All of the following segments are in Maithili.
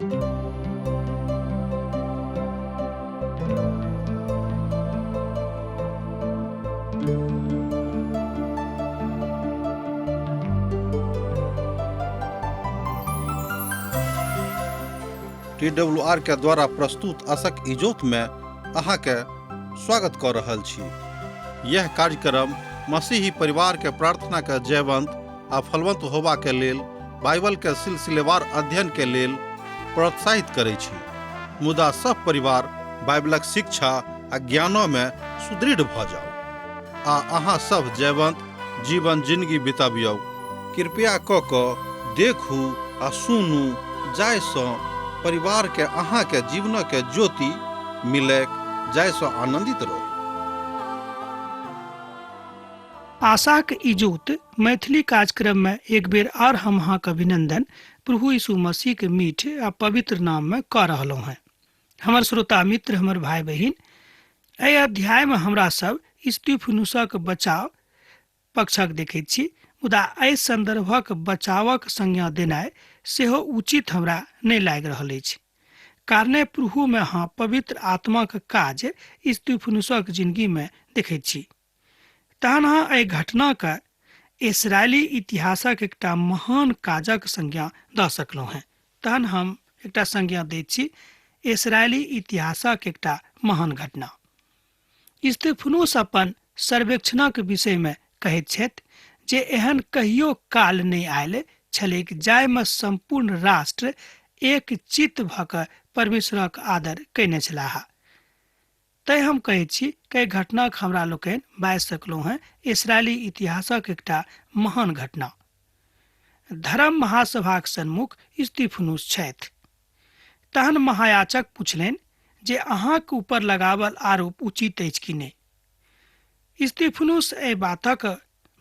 TWR के द्वारा प्रस्तुत अशक इजोत में अहाँ के स्वागत कर रहल छी। यह कार्यक्रम मसीही परिवार के प्रार्थना के जयवंत आ फलवंत होबा के लेल बाइबल के सिलसिलेवार अध्ययन के लेल प्रोत्साहित करै छी। मुदा सब परिवार बाइबलक शिक्षा आ ज्ञानो में सुदृढ़ भ जाओ आ अहाँ सब जयवंत जीवन जिंदगी बिताबियौ। कृपया क देखू आ सुनू जायसँ परिवार के अहाँ के जीवन के ज्योति मिले, जायसँ आनंदित रहो। आशाक इजोत मैथिली कार्यक्रम में एक बेर और हम अहाँ के अभिनंदन प्रभु यीशु मसीह के मीठ आ पवित्र नाम में कह रहलहुँ हैं। हमर श्रोता मित्र, हमर भाई बहिन, एहि अध्याय में हमरा सब स्तिफनुसक बचाव पक्षक देखैत छी, मुदा एहि संदर्भक बचावक संज्ञा देनाइ सेहो उचित हमरा नहीं लागि रहल अछि। कारणे प्रभु में हाँ पवित्र आत्मा के काज स्तिफनुसक जिंदगी में देखैत छी। तहन हाँ एहि घटना के इसराइली इतिहासक एकटा महान काजक संज्ञा दऽ सकलहुँ हैं। तहन हम एकटा संज्ञा दैत छी इसराइली इतिहासक एकटा महान घटना। स्तिफनुस अपन सर्वेक्षणक विषय में कहैत छथि जे एहन कहियो काल नहीं आयल छलैक जाहिमे संपूर्ण राष्ट्र एक चित्त भऽ कऽ परमेश्वरक आदर कयने छलाह। तै हम कहैत छी कि घटना हमरा लोकनि बाजि सकलहुँ हैं इसराइली इतिहासक एकटा महान घटना। धर्म महासभाक सन्मुख स्तिफनुस छथि। तहन महायाजक पुछलनि जे अहाँके ऊपर लगावल आरोप उचित अछि कि नहि। स्तिफनुस एहि बातक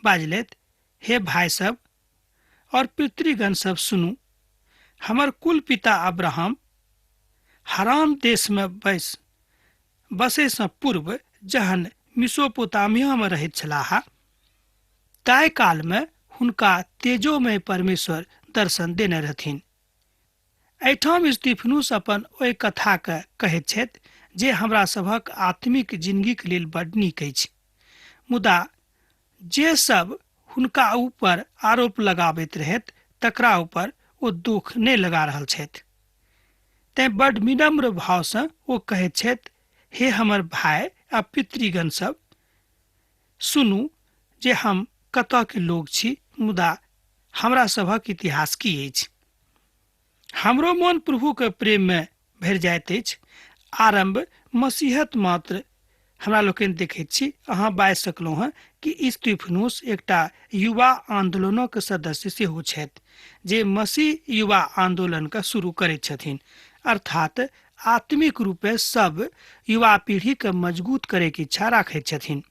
बाजलथि, हे भाई सब और पितृगण सब सुनू। हमर कुल पिता अब्राहम हारान देश में बसे से पूर्व जहन मिसोपोटामिया में रहैत छलाह, ताय काल में हुनका तेजोमय परमेश्वर दर्शन देने रहथिन। एहिठाम स्तिफनुस अपन ओहि कथा के कहैत छथि जे हमरा सभक आत्मिक जिंदगी के लेल बड़ नीक अछि, मुदा जे सब हुनका ऊपर आरोप लगाबैत रहैत तकरा ऊपर ओ दुख नहीं लगा रहल छथि। तैं बड़ विनम्र भाव से ओ कहैत छथि, हे हमर भाई आ पितृगण सब सुनू जे हम कतऽ के लोग छी, मुदा हमरा सभक इतिहास की अछि। हमरो मन प्रभु के प्रेम में भरि जाइत अछि। आरंभ मसीहत मात्र हमरा लोकनि देखैत छी। अहाँ बाजि सकलहुँ हैं कि स्तिफनुस एकटा युवा आंदोलनक सदस्य सेहो छथि जे मसीह युवा आंदोलन के शुरू करैत छथिन, अर्थात आत्मिक रूपे सब युवा पीढ़ी के मजबूत करे के इच्छा राखैत छथिन।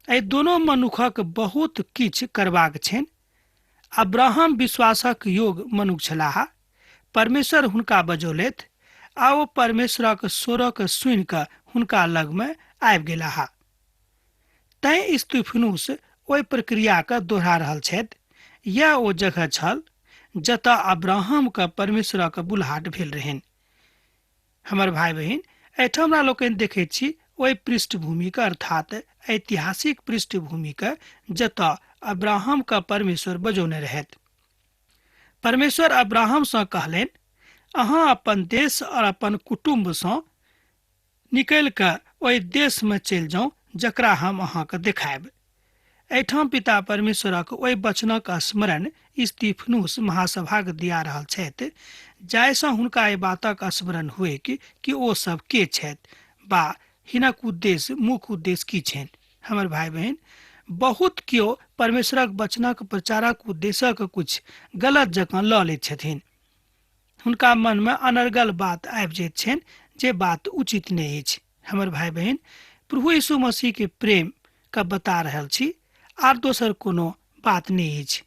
एहि दोनों मनुखक बहुत किछु करबाक छनि। अब्राहम विश्वासक योग मनुख छलाह। परमेश्वर हुनका बजौलथि आ ओ परमेश्वरक स्वरक सुनि कऽ हुनका लग में आबि गेलाह। तैं स्तिफनुस ओहि प्रक्रिया के दोहरा रहल छथि। यह ओ जगह छल जतऽ अब्राहम के परमेश्वरक बुलाहट भेल रहनि। हमर भाई बहिन, एहिठाम हमरा लोकनि देखैत छी ओहि पृष्ठभूमि के, अर्थात ऐतिहासिक पृष्ठभूमि के जतऽ अब्राहम का परमेश्वर बजौने रहथि। परमेश्वर अब्राहम से कहलनि, अहाँ अपन देश और अपन कुटुम्ब से निकल कर ओहि देश में चलि जाउ जकरा हम अहाँके देखायब। एहिठाम पिता परमेश्वरक ओहि वचनक स्मरण स्तिफनुस महासभाक दिया रहल छथि, जाहिसँ हुनका एहि बातक स्मरण हुए कि ओ सब के छथि बा हिनक उद्देश्य, मुख्य उद्देश्य की छनि। हमर भाई बहन, बहुत केओ परमेश्वरक वचनक प्रचारक उद्देश्यक कुछ गलत जकाँ लऽ लैत छथिन। हुनका मन में अनर्गल बात आबि जाइत छनि जे बात उचित नहीं अछि। हमर भाई बहन, प्रभु यीशु मसीह के प्रेम का बता रहल छी, आर दोसर कोनो बात नहीं अछि।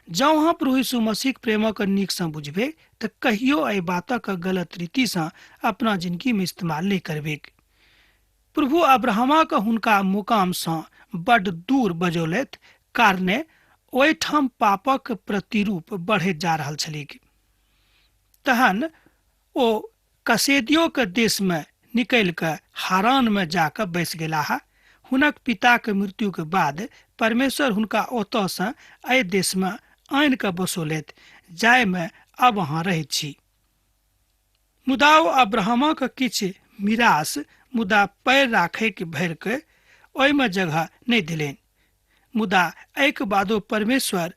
जँ अहाँ प्रभु यीशु मसीह प्रेमक नीक सँ बुझबे तऽ कहियो एहि बातक गलत रीति सँ अपना जिंदगी में इस्तेमाल नहीं करबे। प्रभु अब्राहमक हुनका मुकाम सँ बड़ दूर बजौलथि, कारणे ओहिठाम पापक प्रतिरूप बढ़ैत जा रहल छलैक। तहन ओ कसेदियों के देश में निकल के हारान में जाकर बैस गेलाह। हुनक पिता के मृत्यु के बाद परमेश्वर हुनका ओतऽ से एहि देश में आनि कऽ बसौलथि, जाय में अब अहाँ रहैत छी। मुदा ओ अब्राहमक किछु मिरास मुदा पैर राखै के भरि के ओहिमे जगह नहि देलनि। मुदा एहिके बादो परमेश्वर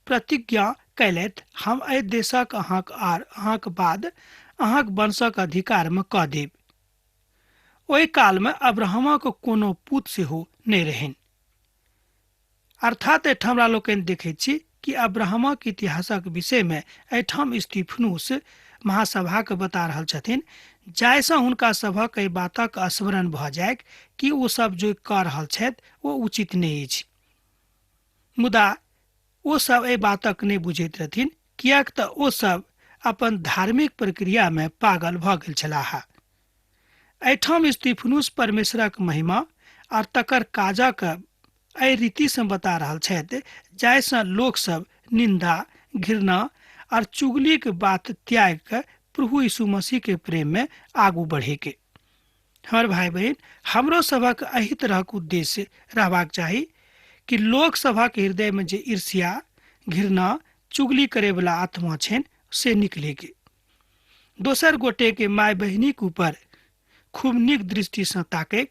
प्रतिज्ञा कयलथि, हम एहि देशक अहाँक आर अहाँक बाद अहाँक वंशक अधिकार में कऽ देब। ओहि काल में अब्राहमक कोनो पुत सेहो नहि रहनि। अर्थात एहिठाम हमरा लोकनि देखैत छी कि अब्राहमक इतिहासक विषय में एहिठाम स्तिफनुस महासभा के बता रहल छथिन, जाहिसँ हुनका सभक एहि बातक स्मरण भऽ जाय कि ओ सब जो कऽ रहल छथि ओ उचित नहि अछि। मुदा ओ सब एहि बातक नहि बुझैत रहथिन, किएक तऽ ओ सब अपन धार्मिक प्रक्रिया में पागल भऽ गेल छलाह। एहिठाम स्तिफनुस परमेश्वरक महिमा और तकर काजक एहि रीति से बता रहल छथि जाहिसँ लोक सब निंदा, घृणा और चुगली के बात त्याग के प्रभु यीशु मसीह के प्रेम में आगू बढ़े के। हमर भाई बहन, हमरो सभक एही तरहक उद्देश्य रहबाक चाही कि लोक सभक हृदय में जे ईर्ष्या, घृणा, चुगली करे वाला आत्मा छनि से निकले के। दोसर गोटे के माय बहिनीक ऊपर खूब नीक दृष्टि से ताके,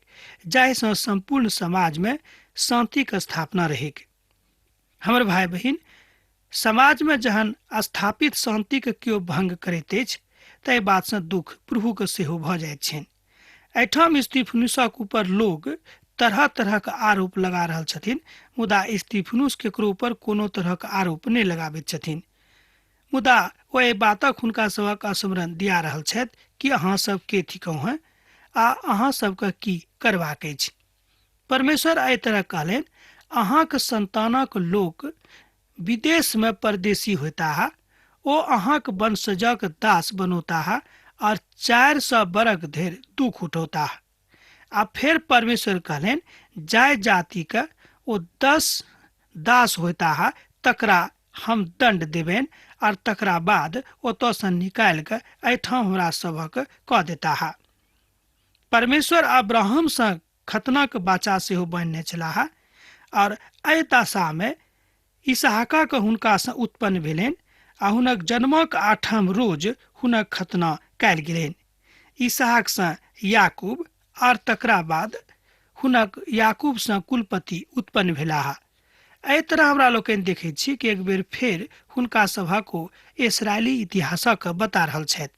जाहिसँ संपूर्ण समाज में शांति के स्थापना रहे के। हमर भाई बहन, समाज में जहन स्थापित शांति के केओ भंग करैत अछि तऽ बात से दुख प्रभु के सेहो भऽ जाइत छनि। एहिठाम स्तिफनुसक ऊपर लोग तरह तरह के आरोप लगा रहल छथिन, मुदा स्तिफनुस केकरो ऊपर कोनो तरह के आरोप नहि लगाबैत छथिन। मुदा ओ एहि बातक हुनका सभक स्मरण दिया रहल छथि कि अहाँ सब के थिकौ हैं आ अहाँ सबके की करबाक अछि। परमेश्वर एहि तरह कहलनि, अहाँक संतानक लोक विदेश में परदेशी होता, ओ अहाँक वंशजक दास बनोता और 400 बरख धरि दुख उठौता। आ फिर परमेश्वर कहलनि, जाय जाति के ओ 10 दास होता तकरा हम दंड देबनि और तकरा बाद ओतऽ से निकालि के एहिठाम हमरा सभक कऽ देता। परमेश्वर अब्राहम से खतनाक बाचा सेहो बनने छलाह और एहि दशा में इसहाका के हुनका से उत्पन्न भेलनि आ हुनक जन्मक 8म रोज हुनक खतना कयल गेलनि। इसहाक से याकूब और तकरा बाद हुनक याकूब से कुलपति उत्पन्न भेलाह। एहि तरह हमरा लोकनि देखैत छी कि एक बेर फेर हुनका सभक ओ इस्राएली इतिहासक बता रहल छथि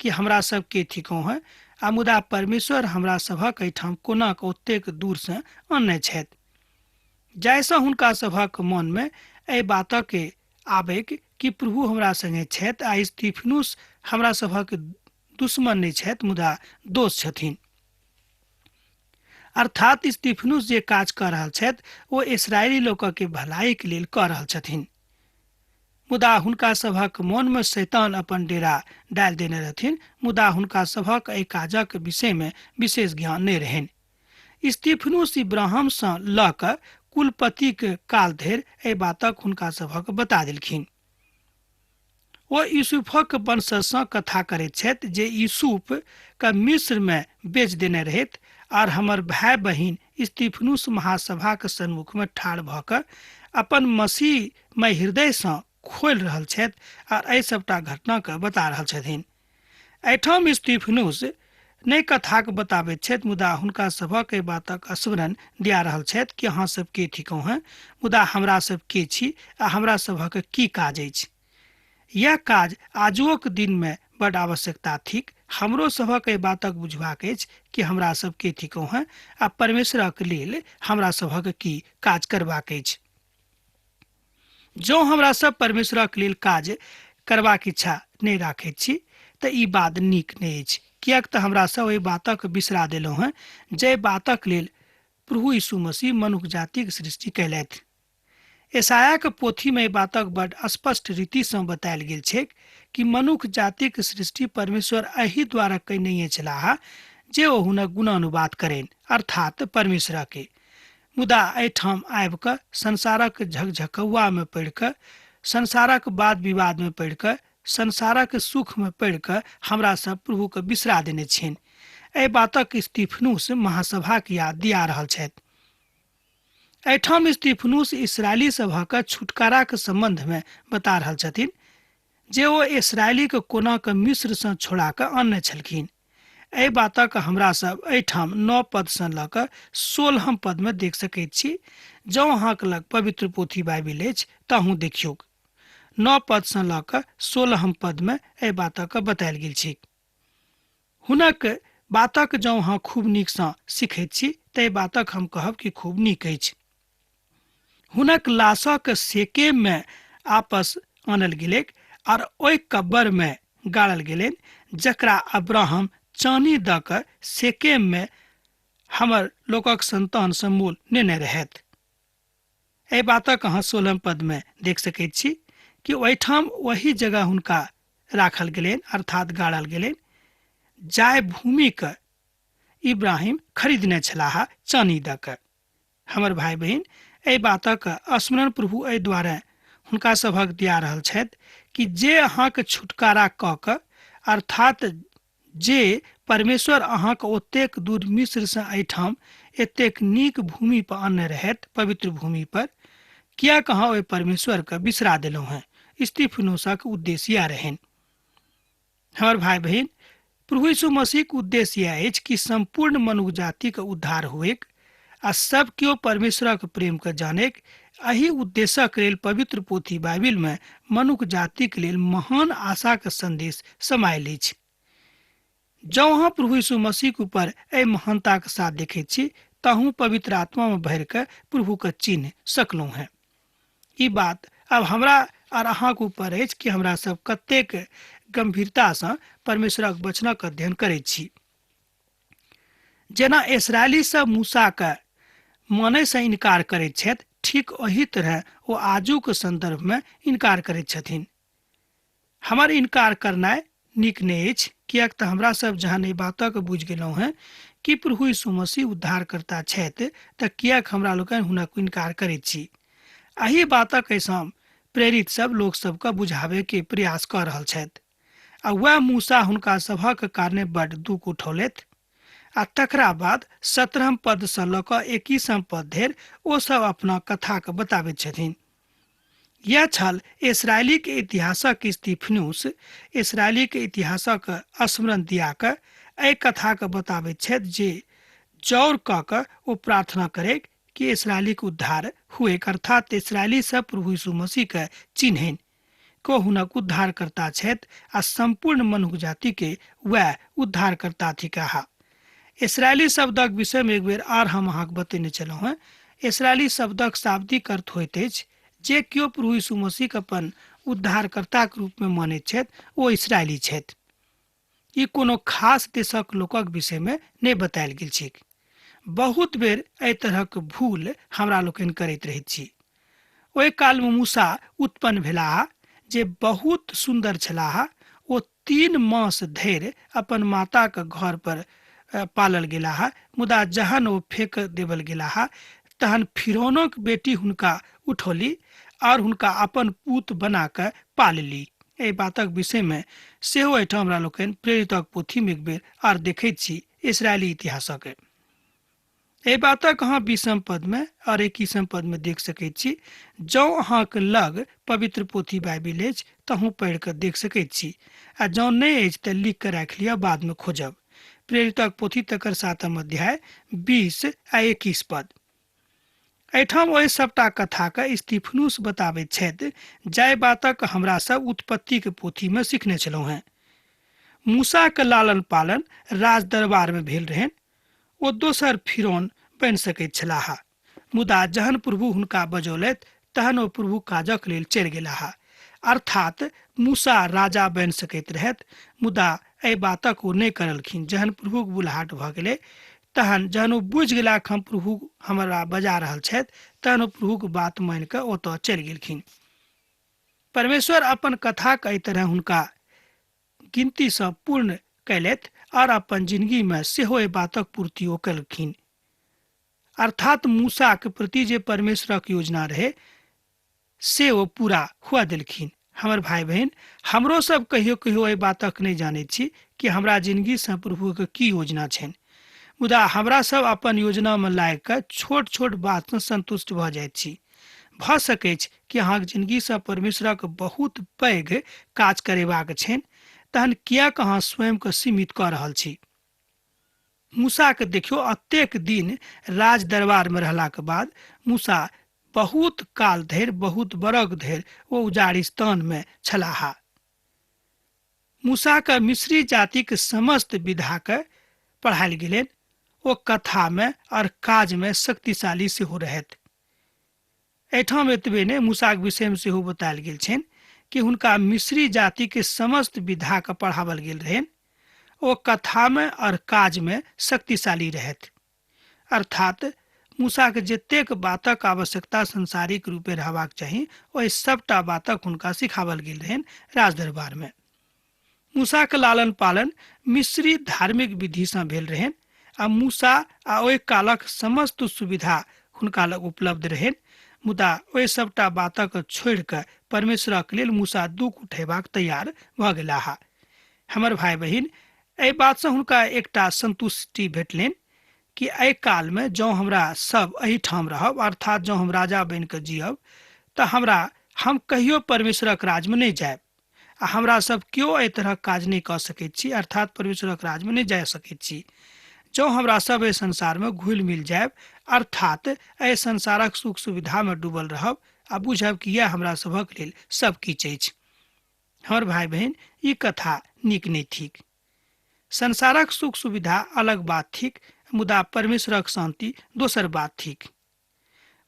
कि हमरा सब के थिकौ हैं, आ मुदा परमेश्वर हमरा सभक एहिठाम कोना के ओतेक दूर से आनने छथि, जाहिसँ हुनका सभक मन में एहि बातक के आबे कि प्रभु हमरा संगे छथि आ स्तिफनुस हमरा सभक दुश्मन नहि छथि मुदा दोस्त छथिन। अर्थात स्तिफनुस जे काज कऽ रहल छथि ओ इस्राएली लोकक के भलाई के लेल कऽ रहल छथिन, मुदा हुनका सभक मन में शैतान अपन डेरा डालि देने रहथिन। मुदा हुनका सभक एहि काजक विषय में विशेष ज्ञान नहि रहनि। स्तिफनुस इब्राहिम से लऽ कऽ कुलपति के काल धरि एहि बातक हुनका सभक बता देलखिन। ओ यूसुफक वंशज सँ कथा करैत छथि जे यूसुफ के मिस्र में बेच देने रहथि, और हमर भाई बहिन स्तिफनुस महासभा के सन्मुख में ठाढ़ भऽ कऽ अपन मसीह में हृदय से खोलि रहल छथि और एहि सबटा घटना के बता रहल छथिन। एहिठाम स्तिफनुस नहि कथा के बताबैत छथि, मुदा हुनका सभक एहि बातक स्मरण दिया रहल छथि कि अहाँ सब के थिकौ हैं, मुदा हमरा सब के छी आ हमरा सभक की काज अछि। यह काज आजुक दिन में बड़ आवश्यकता थिक। हमरो सभक एहि बातक बुझबाक अछि कि हमरा सब के थिकौ हैं आ परमेश्वरक लेल हमरा सभक की काज करबाक अछि। जो हमरा सब परमेश्वरक लेल काज करबाक इच्छा नहि राखैत छी तऽ ई बात नीक नहि अछि, किएक तऽ हमरा सब एहि बातक बिसरा देलहुँ हैं जे बातक लेल प्रभु यीशु मसीह मनुष्य जातिक सृष्टि कयलथि। यशाया के पोथी में बातक बड़ स्पष्ट रीति से बतायल गेल छै कि मनुष्य जातिक सृष्टि परमेश्वर एहि द्वारा कयने छलाह जे ओ हुनक गुणानुवाद करें, अर्थात परमेश्वर के। मुदा एहिठाम आबि कऽ संसारक झकझकौआ में पड़ि कऽ, संसारक वाद विवाद में पड़ि कऽ संसारक सुख में पड़ कऽ हमरा सब प्रभु के बिसरा देने छियनि। एहि बातक स्तिफनुस महासभा के याद दिया रहल छथि। एहिठाम स्तिफनुस इसराइली सभक छुटकारा के संबंध में बता रहल छथिन जे ओ इसराइली के कोना के मिस्र से छोड़ा कऽ आनने छलखिन। एहि बातक हमरा सब एहिठाम 9 पद से लऽ कऽ 16 पद में देख सकैत छी। जँ अहाँक लग पवित्र पोथी बाइबिल अछि तहूँ देखियौ। 9 पद से लऽ कऽ 16 पद में एहि बातक बतायल गेल छै। हुनक बातक जँ अहाँ खूब नीक सँ सीखैत छी तऽ एहि बातक हम कहब कि खूब नीक अछि। हुनक लाशक सेकेम में आपस आनल गेलै और ओहि कब्र में गाड़ल गेलै जकरा अब्राहम चानी दऽ कऽ सेकेम में हमर लोकक संतान से मोल नेने रहथि। एहि बातक अहाँ 16 पद में देख सकैत छी कि ओहिठाम वही जगह हुनका राखल गेलनि अर्थात गाड़ल गेलनि जाय भूमि के इब्राहिम खरीदने छलाह चानी दऽ कऽ। हमर भाई बहिन, एहि बातक स्मरण प्रभु एहि दुआरे हुनका सभक दिया रहल छथि कि जे अहाँके छुटकारा कऽ कऽ अर्थात जे परमेश्वर अहाँके ओतेक दूर मिस्र से एहिठाम एतेक नीक भूमि पर आनने रहथि, पवित्र भूमि पर, किएक अहाँ ओहि परमेश्वर के बिसरा देलहुँ हैं। स्तिफनुसक उद्देश्य इएह रहनि। हमर भाई बहिन, प्रभु यीशु मसीह के उद्देश्य यह अछि कि संपूर्ण मनुष्य जाति के उद्धार हुएक आ सब केओ परमेश्वरक प्रेम के जानेक। एहि उद्देश्यक लेल पवित्र पोथी बाइबिल में मनुष्य जाति के लेल महान आशा के संदेश समायल अछि। जँ अहाँ प्रभु यीशु मसीह के ऊपर एहि महानता के साथ देखैत छी तहूँ पवित्र आत्मा में भरि कऽ प्रभु के चिन्ह सकलहुँ हैं। ई बात अब हमरा और अहाँ के ऊपर अछि कि हमरा सब कतेक गंभीरता से परमेश्वरक वचनक अध्ययन करैत छी। जेना इसराइली सब मूसा के मानय से इनकार करैत छथि, ठीक ओही तरह ओ आजुक संदर्भ में इनकार करैत छथिन। हमर इनकार करनाइ नीक नहि अछि, किएक तऽ हमरा सब जहन एहि बातक बुझि गेलहुँ हैं कि प्रभु यीशु मसीह उद्धारकर्ता छथि तऽ किएक हमरा लोकनि हुनक इनकार करैत छी। एहि बातक ऐसा प्रेरित सब लोक सबके बुझावे के प्रयास कऽ रहल छथि आ वह मूसा हुनका सभक कारणे बड़ दुख उठौलथि। आ तकरा बाद 17 पद से लऽ कऽ 21 पद धरि ओ सब अपना कथा के बताबैत छथिन। यह छल इसराइली के इतिहासक स्तिफनुस इसराइली के इतिहासक स्मरण दिया कऽ एहि कथा के बताबैत छथि जे जौर कऽ कऽ ओ प्रार्थना करे कि इसराइली के उद्धार हुए, अर्थात इसराइली सब प्रभु यीशु मसीह के चिन्हनि को हुनक उद्धारकर्ता छथि आ संपूर्ण मनुष्य जाति के वह उद्धारकर्ता थिकाह। इसराइली शब्दक विषय में एक बेर आर हम अहाँके बतेने छलहुँ हैं। इसराइली शब्दक शाब्दिक अर्थ होइत अछि जे केओ प्रभु यीशु मसीह के अपन उद्धारकर्ता के रूप में मानैत छथि ओ इसराइली छथि। ई कोनो खास देशक लोकक विषय में नहि बतायल गेल छै। बहुत बेर एहि तरहक भूल हमरा लोकनि करैत रहैत छी। ओहि काल में मूसा उत्पन्न भेलाह जे बहुत सुंदर छलाह। ओ 3 मास धरि अपन माता के घर पर पालल गेलाह, मुदा जहन ओ फेंक देवल गेलाह तहन फिरौनक बेटी हुनका उठौली और हुनका अपन पूत बना कऽ पालली। एहि बातक विषय में सेहो एहिठाम हमरा लोकनि प्रेरितक पोथी में एक बेर आर देखैत छी इसराइली इतिहासक। एहि बातक अहाँ 20 पद में और 21 पद में देख सकैत छी। जँ अहाँके लग पवित्र पोथी बाइबिल अछि तहूँ पढ़ि कऽ देख सकैत छी, आ जँ नहि अछि तऽ लिख कऽ राखि लिअ, बाद में खोजब। प्रेरितक पोथी तकर 7 अध्याय 20 आ 21 पद। एहिठाम ओहि सबटा कथा के स्तिफनुस बताबैत छथि जाहि बातक हमरा सब उत्पत्ति के पोथी में सीखने छलहुँ हैं। मूसा के लालन पालन राज दरबार में भेल रहनि। ओ दोसर फिरौन बनि सकैत छलाह, मुदा जहन प्रभु हुनका बजौलथि तहन ओ प्रभु काजक लेल चलि गेलाह। अर्थात मूसा राजा बनि सकैत रहथि, मुदा एहि बातक ओ नहि करलखिन। जहन प्रभु के बुलाहट भऽ गेलै तहन जहन ओ बुझि गेला कि हम प्रभु हमरा बजा रहल छथि तहन ओ प्रभु के बात मानि कऽ ओतऽ चलि गेलखिन। परमेश्वर अपन कथा के एहि तरह हुनका गिनती सँ पूर्ण कैलथि और अपन जिंदगी में सेहो एहि बातक पूर्ति ओ केलखिन। अर्थात मूसा के प्रति जे परमेश्वरक योजना रहे से ओ पूरा हुआ देलखिन हमर भाई बहन, हमरो सब कहियो कहियो एहि बातक नहीं जाने छी कि हमरा जिंदगी से प्रभु के की योजना छनि। मुदा हमरा सब अपन योजना में लाग कऽ छोट छोट बात से संतुष्ट भऽ जाइत छी। भऽ सकै छै कि अहाँक जिंदगी से परमेश्वरक बहुत पैघ काज करेबाक छनि, तहन किएक अहाँ स्वयं के सीमित कऽ रहल छी। मूसा के देखियो, अतेक दिन राज दरबार में रहलाक बाद मूसा बहुत काल धरि, बहुत बरख धरि ओ उजाड़िस्तान में छलाहा। मूसा के मिस्री जाति के समस्त विधा के पढ़ायल गेलनि। ओ कथा में और काज में शक्तिशाली सेहो रहथि। एहिठाम एतबे ने, मूसा के विषय में सेहो बतायल गेल छनि कि हुनका मिस्री जाति के समस्त विधा के पढ़ावल गेल रहनि। ओ कथा में और काज में शक्तिशाली रहथि। अर्थात मूसा के जतेक बातक आवश्यकता संसारिक रूपे रहबाक चाही, ओहि सबटा बातक हुनका सिखावल गेल रहनि राज दरबार में। मूसा के लालन पालन मिस्री धार्मिक विधि से भेल रहनि आ मूसा आ ओहि कालक समस्त सुविधा हुनका लग उपलब्ध रहनि। मुदा ओहि सबटा बातक छोड़ि कऽ परमेश्वरक लेल मूसा दुख उठेबाक तैयार भऽ गेलाह। हमर भाई बहिन, एहि बात से हुनका एकटा संतुष्टि भेटलनि कि एहि काल में जँ हमरा सब एहिठाम रहब, अर्थात जँ हम राजा बनि कऽ जियब, तऽ हम कहियो परमेश्वरक राज में नहीं जायब। आ हमरा सब क्यों एहि तरह काज नहीं कऽ सकैत छी, अर्थात परमेश्वरक राज में नहीं जा सकैत छी। जँ हमरा सब एहि संसार में घुलि मिल जायब, अर्थात एहि संसारक सुख सुविधा में डूबल रहब आ बुझब कि यह हमरा सभक लेल सब किछु अछि। हमर भाई बहन, ई कथा नीक नहीं थिक। संसारक सुख सुविधा अलग बात थिक, मुदा परमेश्वरक शांति दोसर बात थिक।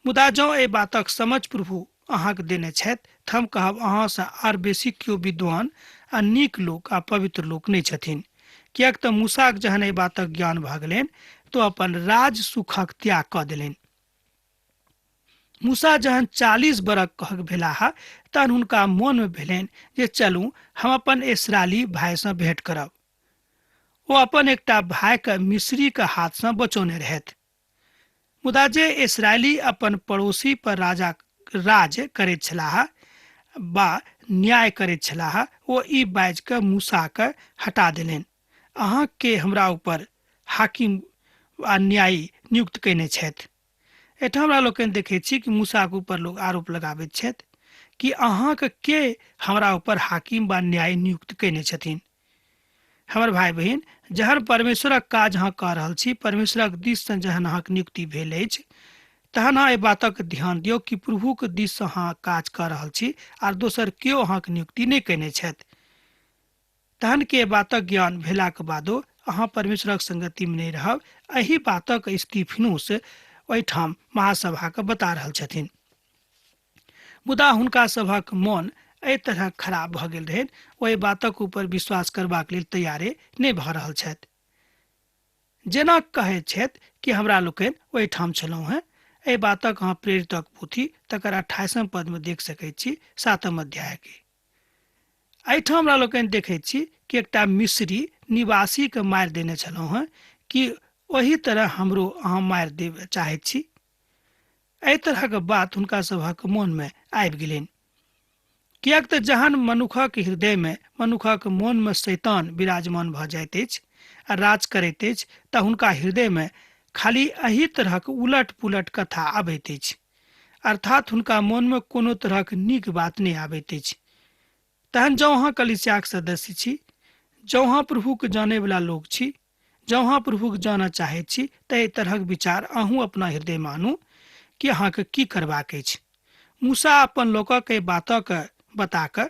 मुदा जँ एहि बातक समझ प्रभु अहाँक देने छथि, तऽ हम कहब अहाँ से आर बेसी केओ विद्वान आ नीक लोक आ पवित्र लोक नहीं छथिन। किएक तऽ मूसाक जहन एहि बातक ज्ञान भऽ गेलनि तो अपन राज सुखक त्याग कऽ देलनि। मूसा जहन 40 बरख कहक भेलाह, तहन हुनका मोन में भेलनि जे चलू हम अपन इस्राएली भाई से भेंट करब। ओ अपन एकटा भाई के मिस्री के हाथ से बचौने रहथि। मुदा जे इस्राएली अपन पड़ोसी पर राज करैत छलाह बा न्याय करैत छलाह, ओ ई बाजि कऽ मूसा के हटा देलनि, अहाँ के हमरा ऊपर हाकिम आ न्यायी नियुक्त कयने छथि। एहिठाम हमरा लोकनि देखैत छी कि मूसा के ऊपर लोग आरोप लगाबैत छथि कि अहाँके के हमरा ऊपर हाकिम वा न्याय नियुक्त कयने छथिन। हमर भाई बहिन, जहन परमेश्वरक काज अहाँ कऽ रहल छी, परमेश्वरक दिस से जहन अहाँक नियुक्ति भेल अछि, तहन अहाँ एहि बातक ध्यान दियौ कि प्रभुक दिस से अहाँ काज कऽ रहल छी आर दोसर केओ अहाँक नियुक्ति नहीं कयने छथि। तहन के बातक ज्ञान भेलाक बादो अहाँ परमेश्वरक संगति में नहीं रहब, एहि बातक स्तिफनुस ओहिठाम महासभा के बता रहल छथिन। मुदा हुनका सभक मोन एहि तरह खराब भऽ गेल रहनि, ओहि बातक ऊपर विश्वास करबाक लेल तैयारे नहीं भऽ रहल छथि। जेना कहैत छथि कि हमरा लोकनि ओहिठाम छलहुँ हैं। एहि बातक अहाँ प्रेरितक पोथी तकर 28 पद में देख सकैत छी, 7 अध्याय के। एहिठाम हमरा लोकनि देखैत छी कि एकटा मिस्री निवासी के मारि देने छलहुँ हैं कि ओही तरह हमरो अहाँ मारि देब चाहैत छी। एहि तरह के बात हुनका सभक मोन में आबि गेलनि। किएक तऽ जहन मनुखक हृदय में, मनुखक मोन में शैतान विराजमान भऽ जाइत अछि आ राज करैत अछि, तऽ हुनका हृदय में खाली एही तरहक उलट पुलट कथा आबैत अछि, अर्थात हुनका मोन में कोनो तरहक नीक बात नहीं आबैत अछि। तहन जँ अहाँ कलीसियाक सदस्य छी, जँ अहाँ प्रभु के जाने वाला लोग छी, जँ अहाँ प्रभु के जानऽ चाहैत छी, तऽ एहि तरहक विचार अहूँ अपना हृदय में आनू कि अहाँके की करबाक अछि। मूसा अपन लोकक एहि बातक बता कऽ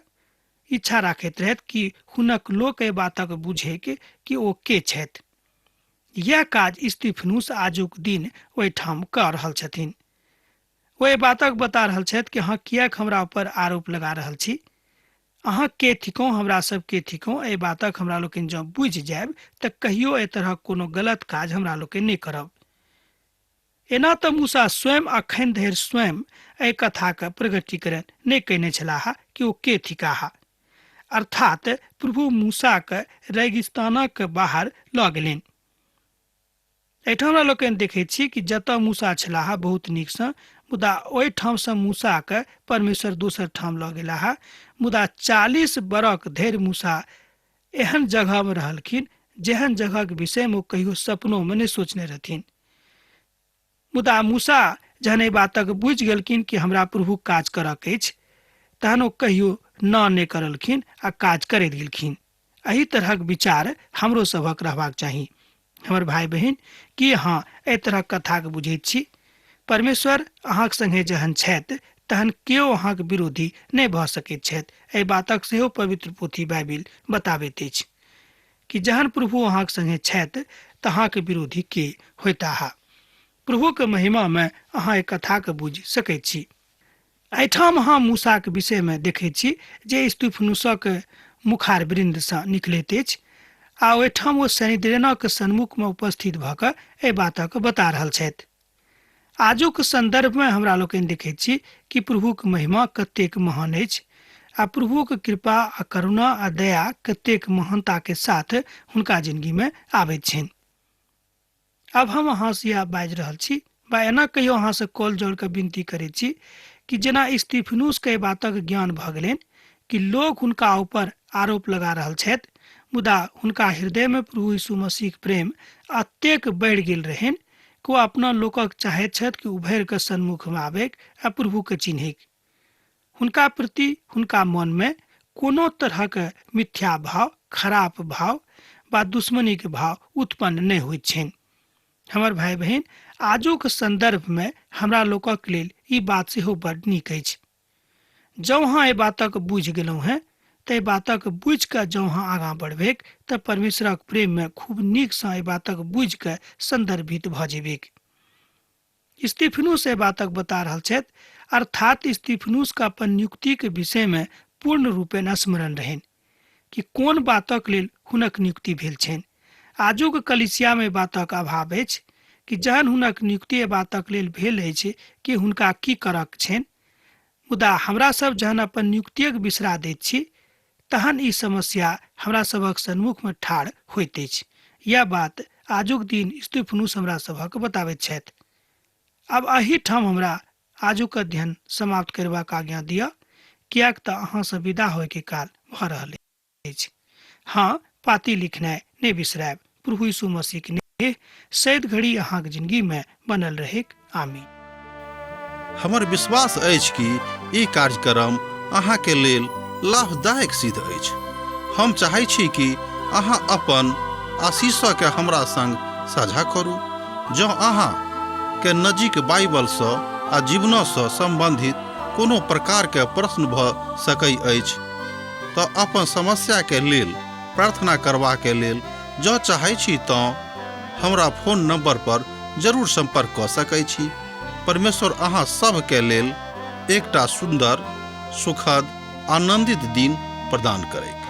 इच्छा राखैत रहथि कि हुनक लोक एहि बातक बुझे कि ओ के छथि। यह काज स्तिफनुस आजुक दिन ओहिठाम कऽ रहल छथिन। ओ एहि बातक बता रहल छथि कि अहाँ किएक हमरा ऊपर आरोप लगा रहल छी। अहाँ के थिकौं, हमरा सब के थिकौं, एहि बातक हमरा लोकनि जँ बुझि जायब तऽ कहियो एहि तरहक कोनो गलत काज हमरा लोकनि नहि करब। एना तऽ मूसा स्वयं अखन धरि स्वयं एहि कथाके प्रगटीकरण नहि कयने छलाह कि ओ के थिकाह, अर्थात प्रभु मूसाके रेगिस्तानक बाहर लऽ गेलनि। एहिठाम हमरा लोकनि देखैत छी कि जतऽ मूसा छलाह बहुत नीकसँ, मुदा ओहि ठाम से मूसा के परमेश्वर दोसर ठाम लऽ गेला है। मुदा 40 बरख धरि मूसा एहन जगह में रहलखिन जेहन जगह के विषय में कहियो सपनों में नहीं सोचने रहथिन। मुदा मूसा जहन एहि बातक बुझि गेलखिन कि हमरा प्रभु काज करक अछि, तहन ओ कहियो ना नहि करलखिन आ काज करैत गेलखिन। एही तरहक विचार हमरो सभक रहबाक चाही। हमर भाई बहिन, की अहाँ एहि तरहक कथाके बुझैत छी? परमेश्वर अहाँक संगे जहन छथि तहन केओ अहाँक विरोधी नहि भऽ सकैत छथि। एहि बातक सेहो पवित्र पोथी बाइबिल बताबैत अछि कि जहन प्रभु अहाँक संगे छथि तऽ अहाँके विरोधी के होइताह। प्रभुके महिमा में अहाँ एहि कथाके बुझि सकैत छी। एहिठाम अहाँ मूसाके विषयमे देखैत छी जे स्तिफनुसक मुखार वृन्दसँ निकलैत अछि आ ओहिठाम ओ सनिद्रेनक सन्मुखमे उपस्थित भऽ कऽ एहि बातक बता रहल छथि। आजुक संदर्भ में हमरा लोकनि देखैत छी कि प्रभुक महिमा कतेक महान अछि आ प्रभुक कृपा आ करुणा आ दया कतेक महानता के साथ हुनका जिंदगी में आबैत छनि। अब हम अहाँ से यह बाजि रहल छी बा एना कहियो अहाँ से कॉल जोड़ के विनती करैत छी कि जेना स्तिफनुस के बातक ज्ञान भऽ गेलनि कि लोग हुनका ऊपर आरोप लगा रहल छथि, मुदा हुनका हृदय में प्रभु यीशु मसीह प्रेम अतेक बढ़ि गेल रहनि कि ओ अपना लोकक चाहैत छथि कि उभरि कऽ सन्मुख में आबैक आ प्रभु के चिन्हैक। हुनका प्रति हुनका मन में कोनो तरहक मिथ्या भाव, खराब भाव वा दुश्मनी के भाव उत्पन्न नहि होइत छनि। हमर भाई बहिन, आजुक संदर्भ में हमरा लोकक लेल ई बात सेहो बड़ नीक अछि। जँ अहाँ एहि बातक बुझि गेलहुँ हैं तऽ एहि बातक बुझि कऽ जँ अहाँ आगाँ बढ़बेक तऽ परमेश्वरक प्रेम में खूब नीकसँ एहि बातक बुझि कऽ संदर्भित भऽ जेबेक। स्तिफनुस एहि बातक बता रहल छथि, अर्थात स्तिफनुस का अपन नियुक्ति के विषय में पूर्ण रूपेण स्मरण रहनि कि कोन बातक लेल हुनक नियुक्ति भेल छनि। आजुक कलिसिया में बातक अभाव अछि कि जहन हुनक नियुक्ति बातक लेल भेल अछि कि हुनका की करक छनि, मुदा हमरा सब जहन अपन नियुक्तियक बिसरा दैत छी तहन ई समस्या हमरा सभक सन्मुख में ठाढ़ होइत अछि। यह बात आजुक दिन स्तिफनुस हमरा सभक बताबैत छथि। अब एही ठाम हमरा आजुक अध्ययन समाप्त करबाक आज्ञा दिअ, कियाक तऽ अहाँ से विदा होय के काल भऽ रहल अछि। हाँ, पाती लिखनाइ नहि बिसरायब। प्रभु यीशु मसीह के नेह सैद घड़ी अहाँक जिंदगी में बनल रहेक। आमीन। हमर विश्वास अछि कि ई कार्यक्रम अहाँके लेल लाभदायक सिद्ध अछि। हम चाहै छी कि अहाँ अपन आशीषके हमरा संग साझा करू। जँ अहाँ के नजीक बाइबलसँ आ जीवनसँ संबंधित कोनो प्रकारके प्रश्न भऽ सकै अछि तऽ अपन समस्याके लेल प्रार्थना करबाके लेल जँ चाहै छी तऽ हमरा फोन नंबर पर जरूर संपर्क कऽ सकै छी। परमेश्वर अहाँ सबके लेल एकटा सुंदर, सुखद, आनंदित दिन प्रदान करै।